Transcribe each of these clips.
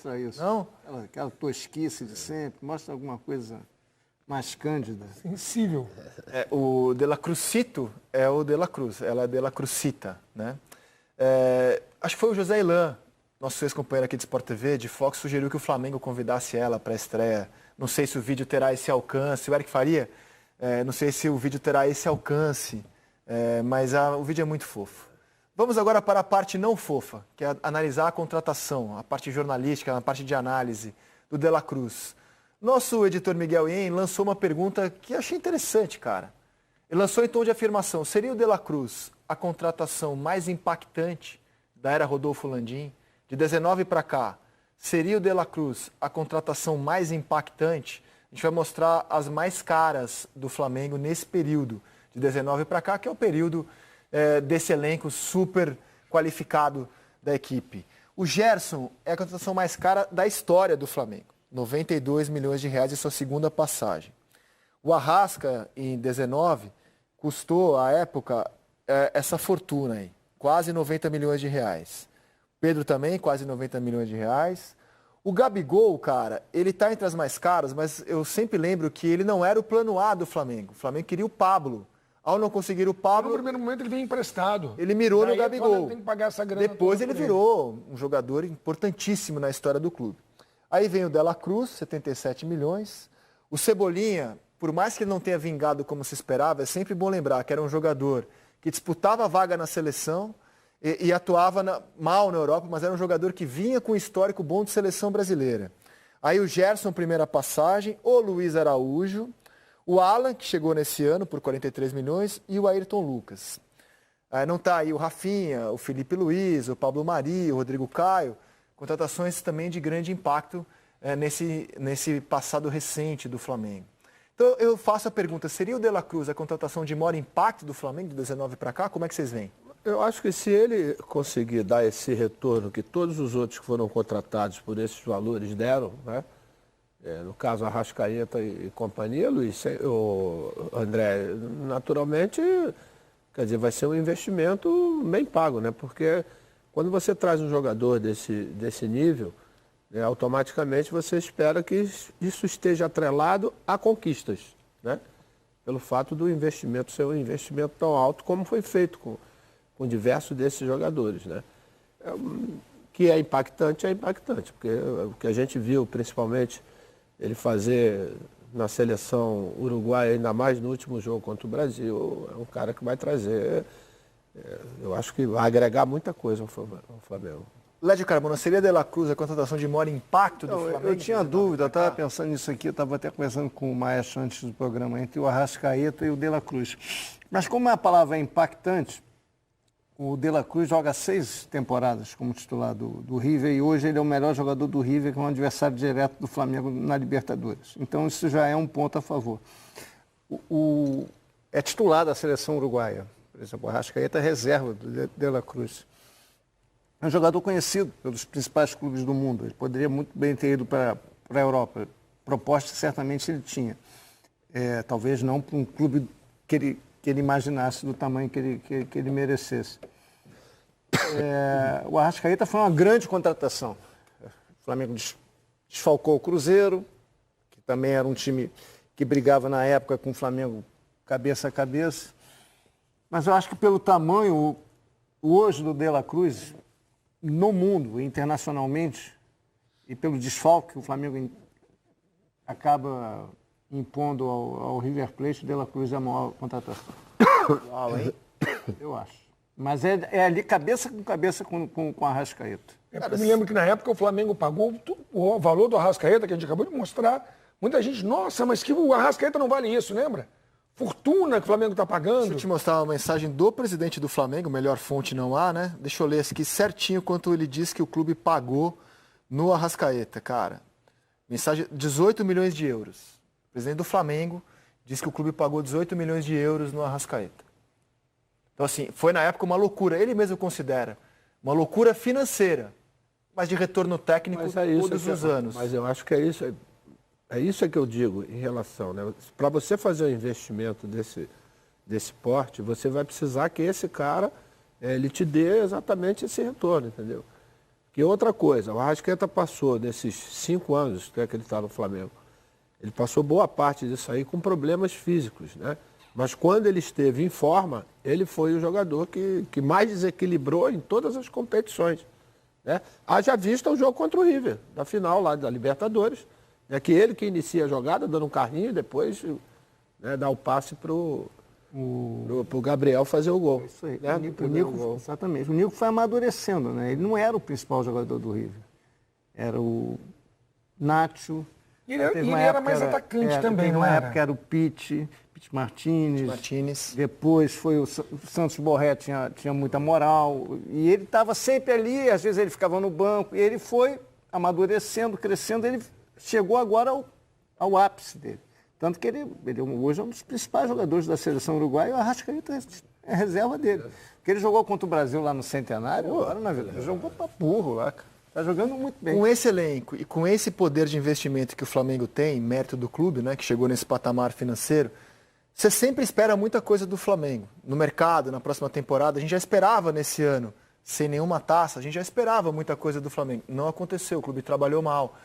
mostrar isso. Não? Aquela tosquice de sempre. Mostra alguma coisa mais cândida. Sensível. O De La Cruzito é o De La Cruz, ela é De La Cruzita, né? Acho que foi o José Ilan, nosso ex-companheiro aqui de Sport TV, de Fox, sugeriu que o Flamengo convidasse ela para a estreia. Não sei se o vídeo terá esse alcance. O Eric Faria, não sei se o vídeo terá esse alcance, mas o vídeo é muito fofo. Vamos agora para a parte não fofa, que é analisar a contratação, a parte jornalística, a parte de análise do De La Cruz. Nosso editor Miguel Ien lançou uma pergunta que achei interessante, cara. Ele lançou em tom de afirmação: seria o De La Cruz a contratação mais impactante da era Rodolfo Landim? De 19 para cá, seria o De La Cruz a contratação mais impactante? A gente vai mostrar as mais caras do Flamengo nesse período, de 19 para cá, que é o período desse elenco super qualificado da equipe. O Gerson é a contratação mais cara da história do Flamengo. 92 milhões de reais em sua segunda passagem. O Arrasca, em 19, custou, à época, essa fortuna aí. Quase 90 milhões de reais. Pedro também, quase 90 milhões de reais. O Gabigol, cara, ele tá entre as mais caras, mas eu sempre lembro que ele não era o plano A do Flamengo. O Flamengo queria o Pablo. Ao não conseguir o Pablo... No primeiro momento ele vem emprestado. Ele mirou no Daí Gabigol. Tem que pagar essa grana. Depois ele virou um jogador importantíssimo na história do clube. Aí vem o De La Cruz, 77 milhões. O Cebolinha, por mais que ele não tenha vingado como se esperava, é sempre bom lembrar que era um jogador que disputava a vaga na seleção e atuava mal na Europa, mas era um jogador que vinha com um histórico bom de seleção brasileira. Aí o Gerson, primeira passagem, o Luiz Araújo, o Alan, que chegou nesse ano por 43 milhões, e o Ayrton Lucas. Não está aí o Rafinha, o Felipe Luiz, o Pablo Mari, o Rodrigo Caio, contratações também de grande impacto nesse passado recente do Flamengo. Então eu faço a pergunta, seria o De La Cruz a contratação de maior impacto do Flamengo de 19 para cá? Como é que vocês veem? Eu acho que se ele conseguir dar esse retorno que todos os outros que foram contratados por esses valores deram, né? No caso Arrascaeta e companhia, Luiz, o André, naturalmente, quer dizer, vai ser um investimento bem pago, né? Porque quando você traz um jogador desse nível, né, automaticamente você espera que isso esteja atrelado a conquistas, né? Pelo fato do investimento ser um investimento tão alto como foi feito com diversos desses jogadores, né? Que é impactante, porque o que a gente viu, principalmente, ele fazer na seleção uruguaia, ainda mais no último jogo contra o Brasil, é um cara que vai trazer, eu acho que vai agregar muita coisa ao Flamengo. Lédio Carmona, seria De La Cruz a contratação de maior impacto do Flamengo? Eu tinha dúvida, eu estava pensando nisso aqui, eu estava até conversando com o Maestro antes do programa, entre o Arrascaeta e o De La Cruz. Mas como a palavra é impactante, o De La Cruz joga 6 temporadas como titular do River e hoje ele é o melhor jogador do River, que é um adversário direto do Flamengo na Libertadores. Então isso já é um ponto a favor. É titular da seleção uruguaia, por exemplo, o Arrascaeta é reserva do De La Cruz. É um jogador conhecido pelos principais clubes do mundo. Ele poderia muito bem ter ido para a Europa. Proposta certamente ele tinha. Talvez não para um clube que ele imaginasse do tamanho que ele merecesse. O Arrascaeta foi uma grande contratação. O Flamengo desfalcou o Cruzeiro, que também era um time que brigava na época com o Flamengo cabeça a cabeça. Mas eu acho que pelo tamanho hoje do De La Cruz, no mundo, internacionalmente, e pelo desfalque que o Flamengo acaba impondo ao River Plate, o De La Cruz é a maior contratação. Uau, hein? Eu acho. Mas é ali cabeça com cabeça com a Arrascaeta. Eu me lembro que na época o Flamengo pagou o valor do Arrascaeta, que a gente acabou de mostrar. Muita gente, nossa, mas que o Arrascaeta não vale isso, lembra? Fortuna que o Flamengo está pagando. Deixa eu te mostrar uma mensagem do presidente do Flamengo, melhor fonte não há, né? Deixa eu ler aqui certinho quanto ele disse que o clube pagou no Arrascaeta, cara. Mensagem, 18 milhões de euros. O presidente do Flamengo disse que o clube pagou 18 milhões de euros no Arrascaeta. Então, assim, foi na época uma loucura. Ele mesmo considera uma loucura financeira, mas de retorno técnico todos os anos. Mas eu acho que é isso que eu digo em relação, né? Para você fazer um investimento desse porte, você vai precisar que esse cara ele te dê exatamente esse retorno, entendeu? E outra coisa, o Arrascaeta passou, nesses 5 anos, né, que ele está no Flamengo, ele passou boa parte disso aí com problemas físicos, né? Mas quando ele esteve em forma, ele foi o jogador que mais desequilibrou em todas as competições, né? Haja vista o jogo contra o River, na final lá da Libertadores. É que ele que inicia a jogada, dando um carrinho, e depois, né, dá o passe pro Gabriel fazer o gol. Isso aí. Né? O Nico, exatamente. O Nico foi amadurecendo, né? Ele não era o principal jogador do River. Era o Nacho. Ele era mais atacante também, não era? Na época era o Pite Martínez. Depois foi o Santos Borré, tinha muita moral. E ele estava sempre ali, às vezes ele ficava no banco. E ele foi amadurecendo, crescendo. Ele chegou agora ao ápice dele. Tanto que ele hoje é um dos principais jogadores da seleção uruguaia. E o Arrascaeta é reserva dele. Porque ele jogou contra o Brasil lá no Centenário. Agora, na verdade, jogou pra burro lá, cara. Tá jogando muito bem. Com esse elenco e com esse poder de investimento que o Flamengo tem, mérito do clube, né, que chegou nesse patamar financeiro, você sempre espera muita coisa do Flamengo. No mercado, na próxima temporada, a gente já esperava nesse ano, sem nenhuma taça, a gente já esperava muita coisa do Flamengo. Não aconteceu, o clube trabalhou mal.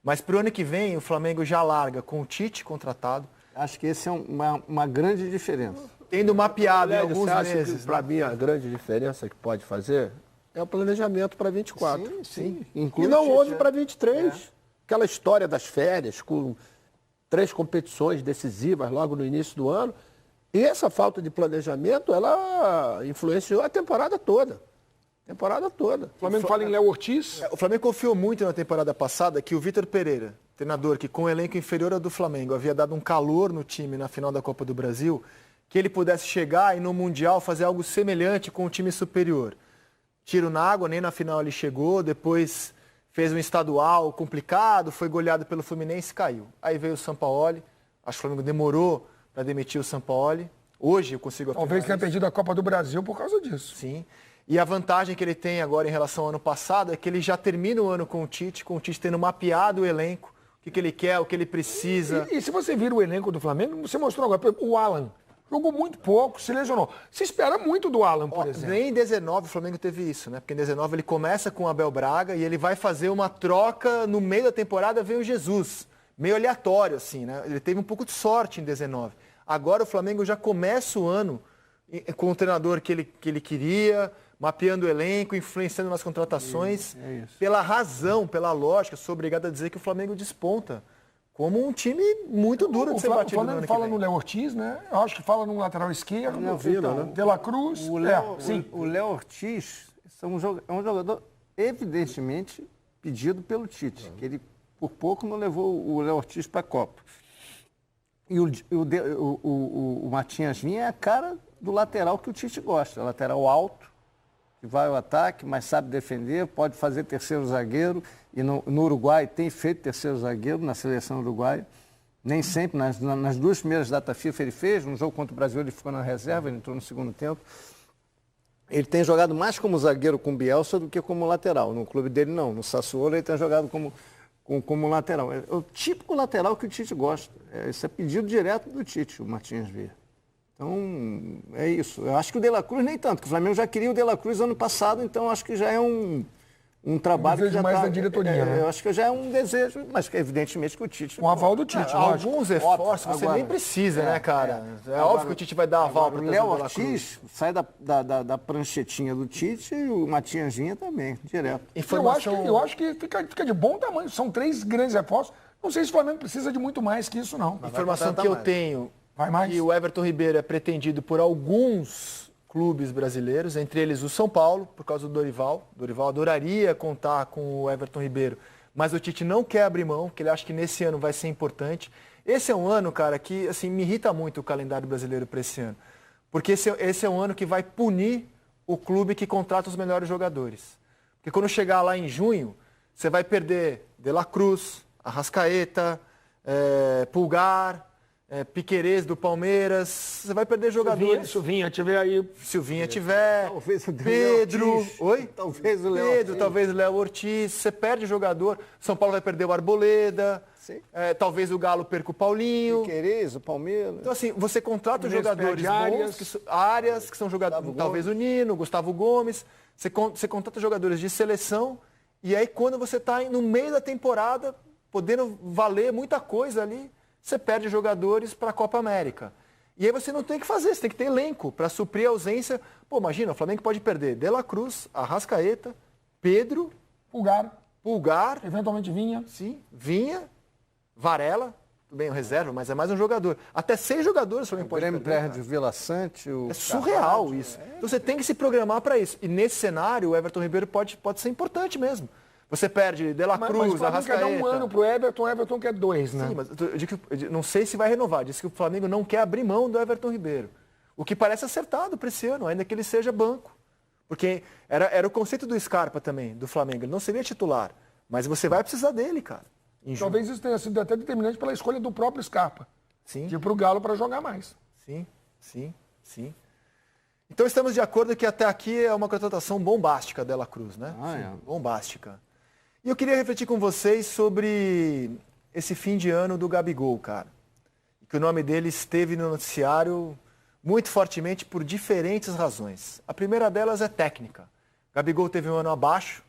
Mas para o ano que vem, o Flamengo já larga com o Tite contratado. Acho que esse é uma grande diferença. Tendo mapeado em Lédio, alguns você acha meses. que, para mim, a grande diferença que pode fazer é o planejamento para 24. Sim. E não houve para 23. Aquela história das férias, com 3 competições decisivas logo no início do ano. E essa falta de planejamento, ela influenciou a temporada toda. O Flamengo fala em Léo Ortiz. O Flamengo confiou muito na temporada passada que o Vitor Pereira, treinador que com o elenco inferior ao do Flamengo havia dado um calor no time na final da Copa do Brasil, que ele pudesse chegar e no Mundial fazer algo semelhante com o time superior. Tiro na água, nem na final ele chegou, depois fez um estadual complicado, foi goleado pelo Fluminense e caiu. Aí veio o Sampaoli, acho que o Flamengo demorou para demitir o Sampaoli. Hoje eu consigo afirmar Talvez tenha isso. perdido a Copa do Brasil por causa disso. Sim. E a vantagem que ele tem agora em relação ao ano passado é que ele já termina o ano com o Tite tendo mapeado o elenco, o que ele quer, o que ele precisa. E se você vira o elenco do Flamengo, você mostrou agora, por exemplo, o Alan. Jogou muito pouco, se lesionou. Se espera muito do Alan, por exemplo. Nem em 19 o Flamengo teve isso, né? Porque em 19 ele começa com o Abel Braga e ele vai fazer uma troca no meio da temporada, vem o Jesus. Meio aleatório, assim, né? Ele teve um pouco de sorte em 19. Agora o Flamengo já começa o ano com o treinador que ele queria, mapeando o elenco, influenciando nas contratações. Isso. Pela razão, pela lógica, sou obrigado a dizer que o Flamengo desponta como um time muito duro de ser batido O no ano Flamengo que fala vem. no Léo Ortiz, né? Eu acho que fala no lateral esquerdo. Léo Vila, né? De La Cruz. O Léo Ortiz é um jogador evidentemente pedido pelo Tite, que ele por pouco não levou o Léo Ortiz para a Copa. E o Matias Vinha é a cara do lateral que o Tite gosta, lateral alto, que vai ao ataque, mas sabe defender, pode fazer terceiro zagueiro, e no Uruguai tem feito terceiro zagueiro na seleção uruguaia, nem sempre, nas 2 primeiras datas FIFA ele fez, no jogo contra o Brasil ele ficou na reserva, ele entrou no segundo tempo. Ele tem jogado mais como zagueiro com o Bielsa do que como lateral, no clube dele não, no Sassuolo ele tem jogado como lateral. É o típico lateral que o Tite gosta, esse é pedido direto do Tite, o Martins Villa. Então, é isso. Eu acho que o De La Cruz nem tanto, que o Flamengo já queria o De La Cruz ano passado, então acho que já é um trabalho que já mais da diretoria, né? Eu acho que já é um desejo, mas que evidentemente que o Tite... Com aval do Tite, lógico. Alguns reforços você Agora, nem precisa, né, cara? É óbvio que o Tite vai dar aval para o o Léo Ortiz sai da pranchetinha do Tite e o Matias Vinha também, direto. Eu acho que fica de bom tamanho. São 3 grandes reforços. Não sei se o Flamengo precisa de muito mais que isso, não. A informação que eu tenho, Vai mais? que o Everton Ribeiro é pretendido por alguns clubes brasileiros, entre eles o São Paulo, por causa do Dorival. O Dorival adoraria contar com o Everton Ribeiro, mas o Tite não quer abrir mão, porque ele acha que nesse ano vai ser importante. Esse é um ano, cara, que assim, me irrita muito o calendário brasileiro para esse ano. Porque esse é um ano que vai punir o clube que contrata os melhores jogadores. Porque quando chegar lá em junho, você vai perder De La Cruz, Arrascaeta, Pulgar, Piquerez do Palmeiras, você vai perder jogadores. Silvinha, tiver aí. Silvinha tiver, Talvez o Pedro, Léo Ortiz. oi? Talvez o Léo Pedro, Ortiz. talvez o Léo Ortiz, você perde jogador. São Paulo vai perder o Arboleda, Sim. talvez o Galo perca o Paulinho. Piquerez, o Palmeiras. Então assim, você contrata Fluminense jogadores perde bons, Arias, que são jogadores, Gustavo talvez o Nino, Gustavo Gomes, você contrata jogadores de seleção E aí, quando você está no meio da temporada, podendo valer muita coisa ali, você perde jogadores para a Copa América. E aí você não tem o que fazer, você tem que ter elenco para suprir a ausência. Pô, imagina, o Flamengo pode perder De La Cruz, Arrascaeta, Pedro, Pulgar, eventualmente Vinha. sim, Vinha, Varela, tudo bem, o reserva, mas é mais um jogador. Até 6 jogadores o Flamengo pode Grêmio perder. perde o Vila Sante. É surreal isso. Então você tem que se programar para isso. E nesse cenário, o Everton Ribeiro pode ser importante mesmo. Você perde De La Mas Cruz, o Flamengo quer Arrascaeta. dar um ano pro Everton, o Everton quer 2, né? Sim, mas eu digo que, não sei se vai renovar. Diz que o Flamengo não quer abrir mão do Everton Ribeiro. O que parece acertado para esse ano, ainda que ele seja banco. Porque era o conceito do Scarpa também, do Flamengo. Ele não seria titular. Mas você vai precisar dele, cara. Talvez isso tenha sido até determinante pela escolha do próprio Scarpa. Sim. De ir pro Galo para jogar mais. Sim. Então estamos de acordo que até aqui é uma contratação bombástica De La Cruz, né? Bombástica. E eu queria refletir com vocês sobre esse fim de ano do Gabigol, cara. Que o nome dele esteve no noticiário muito fortemente por diferentes razões. A primeira delas é técnica. Gabigol teve um ano abaixo,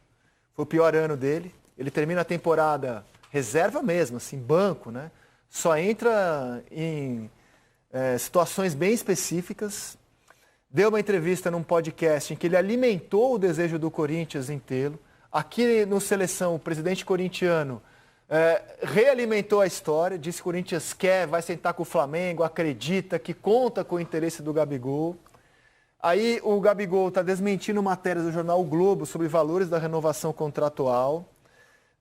foi o pior ano dele. Ele termina a temporada reserva mesmo, assim, banco, né? Só entra em situações bem específicas. Deu uma entrevista num podcast em que ele alimentou o desejo do Corinthians em tê-lo. Aqui no Seleção, o presidente corintiano realimentou a história, disse que o Corinthians quer, vai sentar com o Flamengo, acredita que conta com o interesse do Gabigol. Aí o Gabigol está desmentindo matérias do jornal O Globo sobre valores da renovação contratual.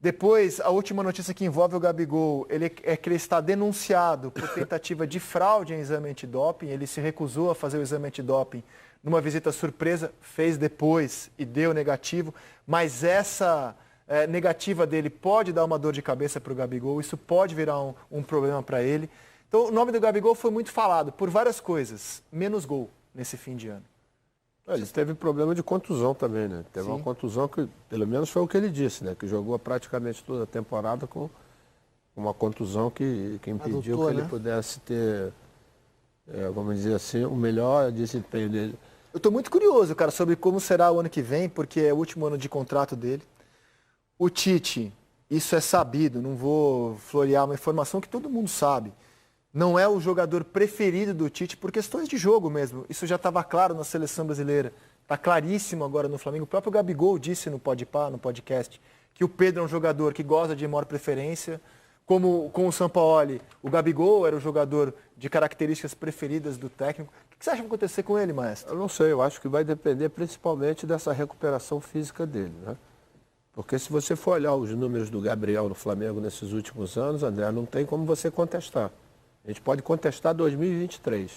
Depois, a última notícia que envolve o Gabigol é que ele está denunciado por tentativa de fraude em exame antidoping. Ele se recusou a fazer o exame antidoping numa visita surpresa, fez depois e deu negativo. Mas essa negativa dele pode dar uma dor de cabeça para o Gabigol, isso pode virar um problema para ele. Então, o nome do Gabigol foi muito falado por várias coisas, menos gol nesse fim de ano. Ele teve problema de contusão também, né? Teve Sim. uma contusão que, pelo menos foi o que ele disse, né? Que jogou praticamente toda a temporada com uma contusão que impediu que ele pudesse ter, vamos dizer assim, o melhor desempenho dele. Eu estou muito curioso, cara, sobre como será o ano que vem, porque é o último ano de contrato dele. O Tite, isso é sabido, não vou florear uma informação que todo mundo sabe. Não é o jogador preferido do Tite por questões de jogo mesmo. Isso já estava claro na seleção brasileira. Está claríssimo agora no Flamengo. O próprio Gabigol disse no Podpah, no podcast, que o Pedro é um jogador que gosta de maior preferência. Como com o Sampaoli, o Gabigol era o jogador de características preferidas do técnico. O que você acha que vai acontecer com ele, maestro? Eu não sei, eu acho que vai depender principalmente dessa recuperação física dele, né? Porque se você for olhar os números do Gabriel no Flamengo nesses últimos anos, André, não tem como você contestar. A gente pode contestar 2023,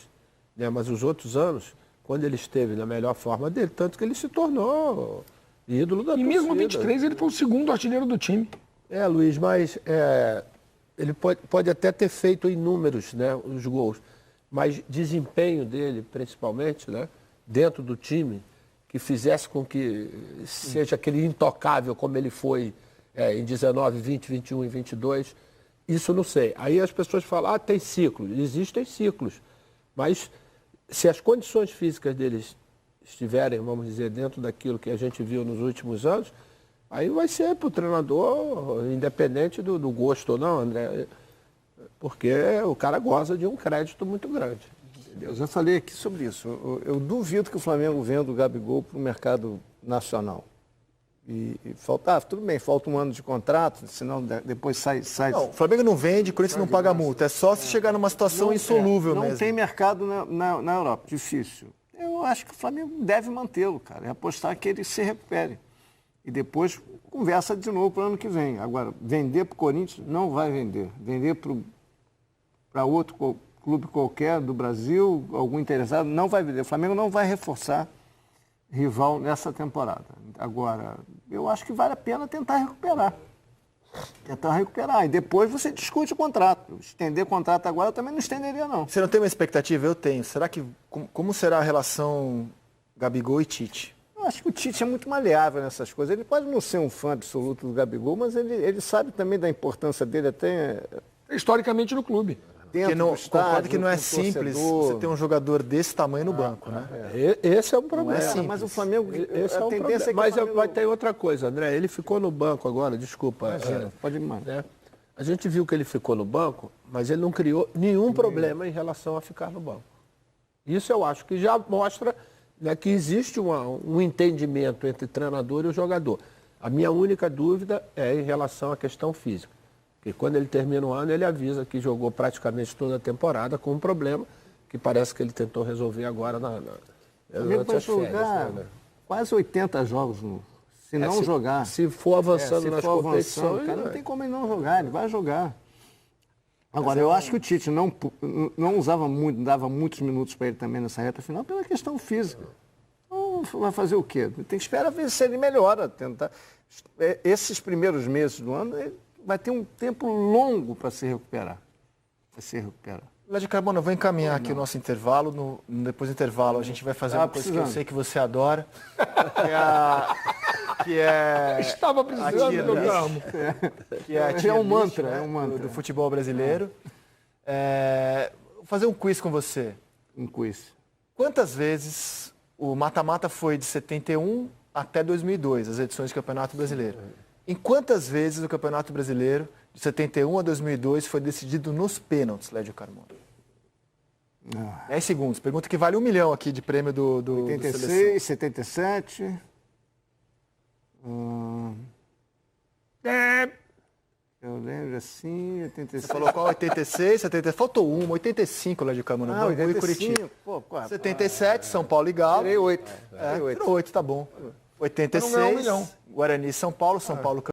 né? Mas os outros anos, quando ele esteve na melhor forma dele, tanto que ele se tornou ídolo da torcida. E mesmo 23 ele foi o segundo artilheiro do time. Luiz, mas ele pode até ter feito em números, né, os gols, mas desempenho dele, principalmente, né, dentro do time, que fizesse com que seja aquele intocável como ele foi em 19, 20, 21 e 22, isso não sei. Aí as pessoas falam, tem ciclos. Existem ciclos. Mas se as condições físicas deles estiverem, vamos dizer, dentro daquilo que a gente viu nos últimos anos, aí vai ser para o treinador, independente do gosto ou não, André, porque o cara goza de um crédito muito grande. Eu já falei aqui sobre isso. Eu duvido que o Flamengo venda o Gabigol para o mercado nacional. E tudo bem, falta um ano de contrato, senão depois sai. Não, o Flamengo não vende, o Corinthians não paga multa. É só se chegar numa situação insolúvel mesmo. Não tem mercado na Europa, difícil. Eu acho que o Flamengo deve mantê-lo, cara. É apostar que ele se recupere. E depois conversa de novo para o ano que vem. Agora, vender para o Corinthians, não vai vender. Vender para outro clube qualquer do Brasil, algum interessado, não vai vender. O Flamengo não vai reforçar rival nessa temporada. Agora, eu acho que vale a pena tentar recuperar. E depois você discute o contrato. Estender o contrato agora eu também não estenderia, não. Você não tem uma expectativa? Eu tenho. Será que como será a relação Gabigol e Tite? Eu acho que o Tite é muito maleável nessas coisas. Ele pode não ser um fã absoluto do Gabigol, mas ele sabe também da importância dele até... Historicamente no clube. dentro do estádio, concordo que não é com o simples torcedor. você ter um jogador desse tamanho no banco, né? Esse é um problema. simples. Mas o Flamengo, Esse é a um tendência problema. é que Mas o Flamengo... vai ter outra coisa, André. Ele ficou no banco agora, desculpa. Pode ir, mano. Né? A gente viu que ele ficou no banco, mas ele não criou nenhum problema em relação a ficar no banco. Isso eu acho que já mostra, né, que existe um entendimento entre treinador e o jogador. A minha única dúvida é em relação à questão física. Porque quando ele termina o ano, ele avisa que jogou praticamente toda a temporada com um problema que parece que ele tentou resolver agora O Flamengo durante vai as férias. jogar Né? quase 80 jogos, se não jogar. Se for avançando Se nas for competições... avançando, cara, não tem como ele não jogar, ele vai jogar. Agora, eu acho que o Tite não usava muito, dava muitos minutos para ele também nessa reta final pela questão física. Então, vai fazer o quê? Tem que esperar ver se ele melhora. Tentar. Esses primeiros meses do ano, ele vai ter um tempo longo para se recuperar. Lédio Carmona, eu vou encaminhar aqui o nosso intervalo. Depois do intervalo, a gente vai fazer uma coisa que eu sei que você adora, que é Estava precisando, meu Carmo. que é a É tier um list, mantra, né, é um mantra. do futebol brasileiro. Vou fazer um quiz com você. Um quiz. Quantas vezes o mata-mata foi de 71 até 2002, as edições do Campeonato Brasileiro? Em quantas vezes o Campeonato Brasileiro, de 71 a 2002, foi decidido nos pênaltis, Lédio Carmona? 10 segundos. Pergunta que vale 1 milhão aqui de prêmio do 86, 77. Eu lembro assim, 86. Você falou qual? 86, 70. Faltou 85, Lédio Carmona. Ah, Bangu e 85. Curitiba. Pô, 77, São Paulo e Galo. Tirei 8. Tirou 8, tá bom. 86, Não ganhou 1 milhão. Guarani e São Paulo, São Paulo